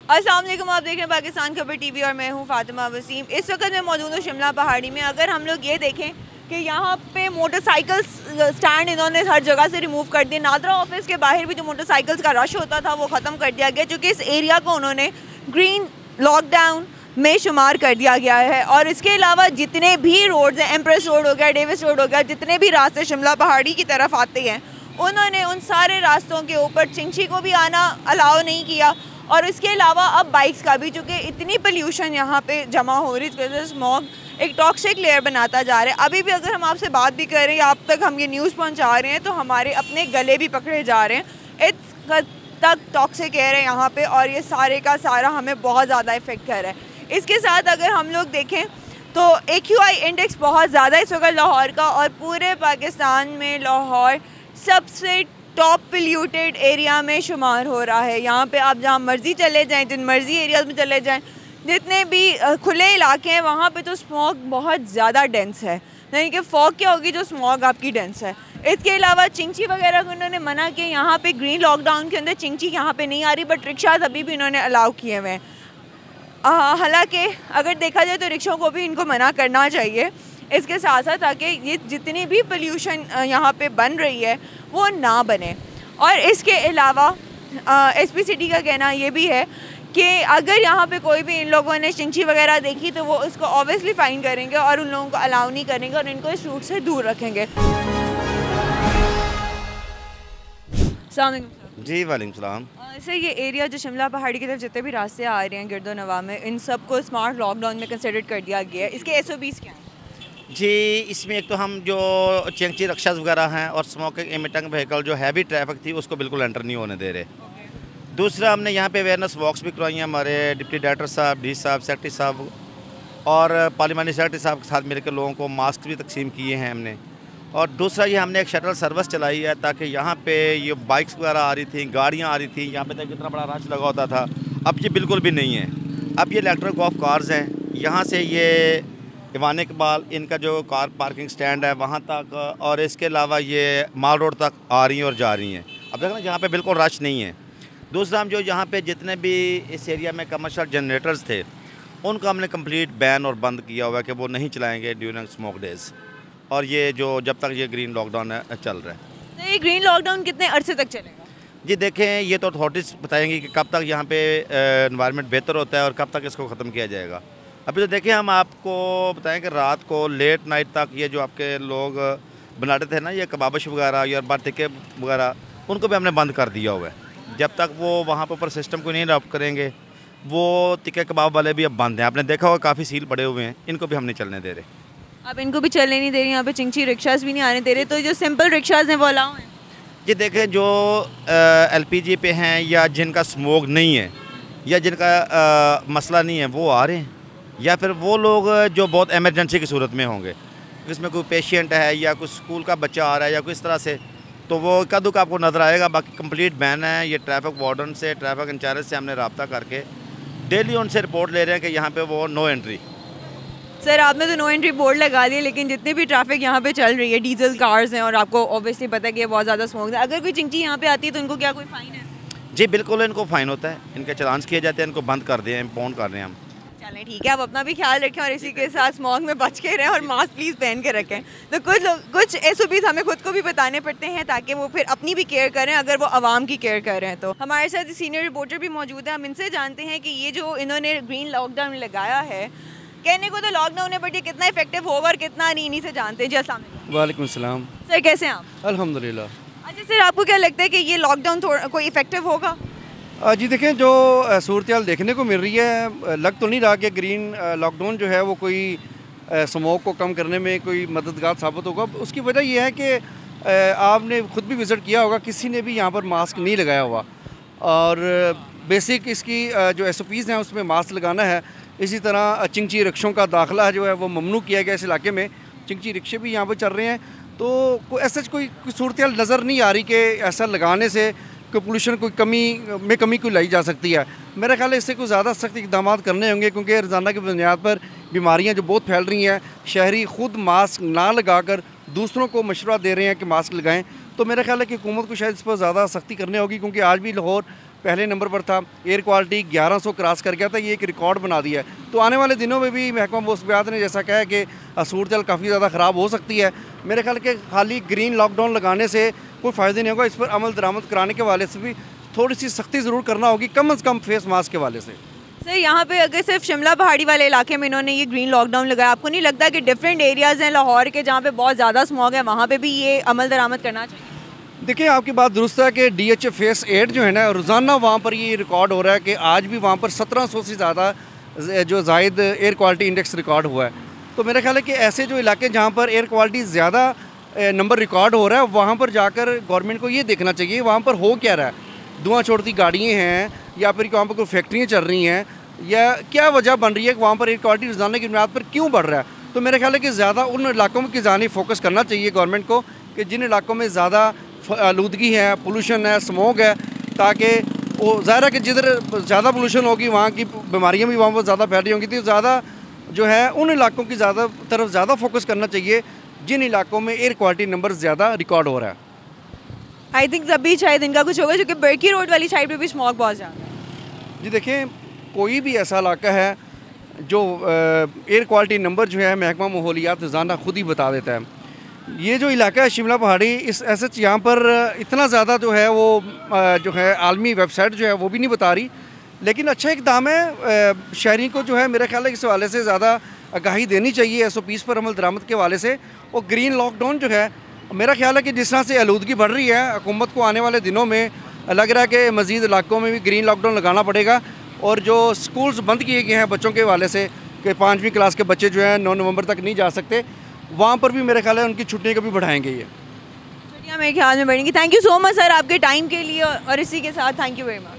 अस्सलाम वालेकुम, आप देख रहे हैं पाकिस्तान खबर टीवी और मैं हूं फातिमा वसीम। इस वक्त मैं मौजूद हूं शिमला पहाड़ी में। अगर हम लोग ये देखें कि यहाँ पे मोटरसाइकिल स्टैंड इन्होंने हर जगह से रिमूव कर दिए। नादरा ऑफिस के बाहर भी जो मोटरसाइकिल्स का रश होता था वो ख़त्म कर दिया गया, चूँकि इस एरिया को उन्होंने ग्रीन लॉकडाउन में शुमार कर दिया गया है। और इसके अलावा जितने भी रोड्स हैं, एम्प्रेस रोड हो गया, डेविस रोड हो गया, जितने भी रास्ते शिमला पहाड़ी की तरफ आते हैं, उन्होंने उन सारे रास्तों के ऊपर चिंची को भी आना अलाउ नहीं किया। और इसके अलावा अब बाइक्स का भी, चूँकि इतनी पोल्यूशन यहाँ पे जमा हो रही है, स्मॉग एक टॉक्सिक लेयर बनाता जा रहा है। अभी भी अगर हम आपसे बात भी कर रहे हैं, आप तक हम ये न्यूज़ पहुँचा रहे हैं, तो हमारे अपने गले भी पकड़े जा रहे हैं। इस तक टॉक्सिक एयर है यहाँ पे और ये सारे का सारा हमें बहुत ज़्यादा इफ़ेक्ट कर रहा है। इसके साथ अगर हम लोग देखें तो AQI इंडेक्स बहुत ज़्यादा इस वक्त लाहौर का, और पूरे पाकिस्तान में लाहौर सबसे टॉप पोल्यूटेड एरिया में शुमार हो रहा है। यहाँ पे आप जहाँ मर्ज़ी चले जाएँ, जिन मर्ज़ी एरियाज़ में चले जाएँ, जितने भी खुले इलाके हैं वहाँ पे तो स्मॉग बहुत ज़्यादा डेंस है। यानी कि फॉग क्या होगी जो स्मॉग आपकी डेंस है। इसके अलावा चिंची वगैरह को उन्होंने मना किया। यहाँ पे ग्रीन लॉकडाउन के अंदर चिंची यहाँ पे नहीं आ रही, बट रिक्शाज अभी भी इन्होंने अलाउ किए हुए हैं। हालांकि अगर देखा जाए तो रिक्शों को भी इनको मना करना चाहिए इसके साथ साथ, ताकि ये जितनी भी पोल्यूशन यहाँ पे बन रही है वो ना बने। और इसके अलावा SP सिटी का कहना ये भी है कि अगर यहाँ पे कोई भी इन लोगों ने चिंची वगैरह देखी तो वो उसको ऑब्वियसली फ़ाइन करेंगे और उन लोगों को अलाउ नहीं करेंगे और इनको इस रूट से दूर रखेंगे। जी वालेकुम सलाम। सर, ये एरिया जो शिमला पहाड़ी की तरफ जितने भी रास्ते आ रहे हैं गिरदो नवा में, इन सब को स्मार्ट लॉकडाउन में कंसिडर कर दिया गया है। इसके SOPs क्या हैं? जी, इसमें एक तो हम जो चिंची रक्षास वगैरह हैं और स्मोकिंग इमिटिंग व्हीकल जो हैवी ट्रैफिक थी उसको बिल्कुल एंटर नहीं होने दे रहे। दूसरा, हमने यहाँ पे अवेयरनेस वॉक्स भी करवाई हैं। हमारे डिप्टी डायरेक्टर साहब, डी साहब, सेक्रेटरी साहब और पार्लियामेंट्री सेक्रेटरी साहब के साथ मिलकर लोगों को मास्क भी तकसीम किए हैं हमने। और दूसरा, ये हमने एक शटल सर्विस चलाई है ताकि यहाँ पे ये बाइक्स वगैरह आ रही थी, गाड़ियाँ आ रही थी, यहाँ पे तक कितना बड़ा रश लगा होता था, अब ये बिल्कुल भी नहीं है। अब ये इलेक्ट्रिक गोल्फ कार्स हैं, यहाँ से ये ईवान इकबाल इनका जो कार पार्किंग स्टैंड है वहाँ तक, और इसके अलावा ये माल रोड तक आ रही हैं और जा रही हैं। अब देखना यहाँ पे बिल्कुल रश नहीं है। दूसरा, हम जो यहाँ पे जितने भी इस एरिया में कमर्शियल जनरेटर्स थे उनको हमने कंप्लीट बैन और बंद किया हुआ है कि वो नहीं चलाएंगे ड्यूरिंग स्मोक डेज़, और ये जो जब तक ये ग्रीन लॉकडाउन चल रहा है। तो ये ग्रीन लॉकडाउन कितने अरसे तक चलेगा? जी देखें, ये तो अथॉरिटीज़ बताएंगी कि कब तक यहाँ पे एनवायरनमेंट बेहतर होता है और कब तक इसको ख़त्म किया जाएगा। अभी तो देखिए, हम आपको बताएं कि रात को लेट नाइट तक ये जो आपके लोग बनाते थे ना, ये कबाबिश वगैरह या बारतिके वगैरह, उनको भी हमने बंद कर दिया हुआ है। जब तक वो वहाँ पर ऊपर सिस्टम को नहीं रब करेंगे, वो टिक्के कबाब वाले भी अब बंद हैं। आपने देखा होगा काफ़ी सील पड़े हुए हैं, इनको भी हम नहीं चलने दे रहे। अब इनको भी चलने नहीं दे रही, यहाँ पे चिंची रिक्शाज भी नहीं आने दे रहे, तो जो सिंपल रिक्शाज हैं वो अलाउ हैं? जी देखें, जो LPG पे हैं या जिनका स्मोक नहीं है या जिनका मसला नहीं है वो आ रहे हैं, या फिर वो लोग जो बहुत एमरजेंसी की सूरत में होंगे, जिसमें कोई पेशेंट है या कोई स्कूल का बच्चा आ रहा है या कोई इस तरह से, तो वो कदुक आपको नज़र आएगा। बाकी कंप्लीट बैन है। ये ट्रैफिक वार्डन से, ट्रैफिक इंचार्ज से हमने रब्ता करके डेली उनसे रिपोर्ट ले रहे हैं कि यहाँ पे वो नो एंट्री। सर, आपने तो नो एंट्री बोर्ड लगा दिए, लेकिन जितनी भी ट्रैफिक यहाँ पे चल रही है डीजल कार्स हैं और आपको ऑब्वियसली पता है कि ये बहुत ज़्यादा स्मोक है, अगर कोई चिंची यहाँ पे आती है तो उनको क्या कोई फ़ाइन है? जी बिल्कुल, इनको फ़ाइन होता है, इनके चलान्स किए जाते हैं, इनको बंद कर दिए, इम्पाउंड कर रहे हैं हम। चलें ठीक है, आप अपना भी ख्याल रखें और इसी के साथ स्मॉग में बच के रहें और मास्क प्लीज़ पहन के रखें। तो कुछ SOPs हमें खुद को भी बताने पड़ते हैं ताकि वो फिर अपनी भी केयर करें, अगर वो आवाम की केयर कर रहे हैं। तो हमारे साथ सीनियर रिपोर्टर भी मौजूद है, हम इनसे जानते हैं कि ये जो इन्होंने ग्रीन लॉकडाउन लगाया है, कहने को तो लॉकडाउन है बट ये कितना इफेक्टिव होगा और कितना नहीं, इन्हीं से जानते हैं। जी अस्सलाम वालेकुम। वालेकुम सलाम। सर, कैसे हैं आप? अल्हम्दुलिल्लाह। अच्छा सर, आपको क्या लगता है कि ये लॉकडाउन थोड़ा कोई इफेक्टिव होगा? जी देखें, जो सूरत हाल देखने को मिल रही है, लग तो नहीं रहा कि ग्रीन लॉकडाउन जो है वो कोई स्मोक को कम करने में कोई मददगार साबित होगा। उसकी वजह यह है कि आपने खुद भी विज़िट किया होगा, किसी ने भी यहाँ पर मास्क नहीं लगाया हुआ, और बेसिक इसकी जो SOPs हैं उसमें मास्क लगाना है। इसी तरह चिंची रिक्शों का दाखिला जो है वो ममनू किया गया इस इलाके में। चिंची रिक्शे भी यहाँ पर चल रहे हैं, तो कोई ऐसा कोई सूरत हाल नज़र नहीं आ रही कि ऐसा लगाने से कोई पोल्यूशन कोई कमी कोई लाई जा सकती है। मेरा ख्याल है इससे कोई ज़्यादा सख्त इकदाम करने होंगे, क्योंकि रोज़ाना की बुनियाद पर बीमारियाँ जो बहुत फैल रही हैं, शहरी खुद मास्क ना लगाकर दूसरों को मशवरा दे रहे हैं कि मास्क लगाएं। तो मेरा ख्याल है कि हुकूमत को शायद इस पर ज़्यादा सख्ती करनी होगी, क्योंकि आज भी लाहौर पहले नंबर पर था, एयर क्वालिटी 1100 क्रॉस कर गया था, ये एक रिकॉर्ड बना दिया है। तो आने वाले दिनों में भी महकमा मौसमियात ने जैसा कहा है कि सूरत हाल काफ़ी ज़्यादा ख़राब हो सकती है। मेरे ख्याल के खाली ग्रीन लॉकडाउन लगाने से कोई फ़ायदा नहीं होगा, इस पर अमल दरामद कराने के वाले से भी थोड़ी सी सख्ती ज़रूर करना होगी, कम से कम फेस मास्क के वाले से। सर यहाँ पे अगर सिर्फ शिमला पहाड़ी वाले इलाके में इन्होंने ये ग्रीन लॉकडाउन लगाया, आपको नहीं लगता कि डिफरेंट एरियाज़ हैं लाहौर के जहाँ पे बहुत ज़्यादा स्मॉग है, वहाँ पे भी ये अमल दरामद करना चाहिए? देखिए, आपकी बात दुरुस्त है कि DH फेस 8 जो है ना, रोज़ाना वहाँ पर ये रिकॉर्ड हो रहा है कि आज भी वहाँ पर 1700 से ज़्यादा जो जायद एयर क्वालिटी इंडेक्स रिकॉर्ड हुआ है। तो मेरा ख्याल है कि ऐसे जो इलाके जहाँ पर एयर क्वालिटी ज़्यादा नंबर रिकॉर्ड हो रहा है, वहाँ पर जाकर गवर्नमेंट को ये देखना चाहिए वहाँ पर हो क्या रहा है। धुआं छोड़ती गाड़ियाँ हैं या फिर वहाँ पर कोई फैक्ट्रियाँ चल रही हैं, या क्या वजह बन रही है कि वहाँ पर एयर क्वालिटी रोज़ाना की बुनियाद पर क्यों बढ़ रहा है। तो मेरा ख्याल है कि ज़्यादा उन इलाकों की जानिब फोकस करना चाहिए गवर्नमेंट को कि जिन इलाकों में ज़्यादा आलूदगी है, पोल्यूशन है, स्मोक है, ताकि वो ज़ाहिर है कि जिधर ज़्यादा पोल्यूशन होगी वहाँ की बीमारियाँ भी वहाँ पर ज़्यादा फैल रही होंगी। तो ज़्यादा जो है उन इलाकों की तरफ ज़्यादा फोकस करना चाहिए जिन इलाकों में एयर क्वालिटी नंबर ज़्यादा रिकॉर्ड हो रहा है। आई थिंक अभी शायद इनका कुछ होगा, क्योंकि बर्की रोड वाली साइड पे भी स्मॉग बहुत ज़्यादा है। जी देखें, कोई भी ऐसा इलाका है जो एयर क्वालिटी नंबर जो है महकमा माहौलियात रोज़ाना खुद ही बता देता है। ये जो इलाका है शिमला पहाड़ी, इस ऐसे यहाँ पर इतना ज़्यादा जो है वो जो है आलमी वेबसाइट जो है वो भी नहीं बता रही, लेकिन अच्छा इक़दाम है। शहरी को जो है मेरे ख्याल है इस हवाले से ज़्यादा आगाही देनी चाहिए SOPs पर अमल दरामद के हवाले से। और ग्रीन लॉकडाउन जो है मेरा ख्याल है कि जिस तरह से आलूदगी बढ़ रही है, हुकूमत को आने वाले दिनों में लग रहा है कि मज़ीद इलाकों में भी ग्रीन लॉकडाउन लगाना पड़ेगा। और जो स्कूल्स बंद किए गए हैं बच्चों के हवाले से कि 5वीं क्लास के बच्चे जो हैं 9 नवंबर तक नहीं जा सकते, वहाँ पर भी मेरे ख्याल है उनकी छुट्टियाँ कभी बढ़ाएंगे। ये छुट्टियाँ मेरे ख्याल में बढ़ेंगी। Thank you so much sir आपके टाइम के लिए, और इसी के साथ थैंक यू वेरी मच।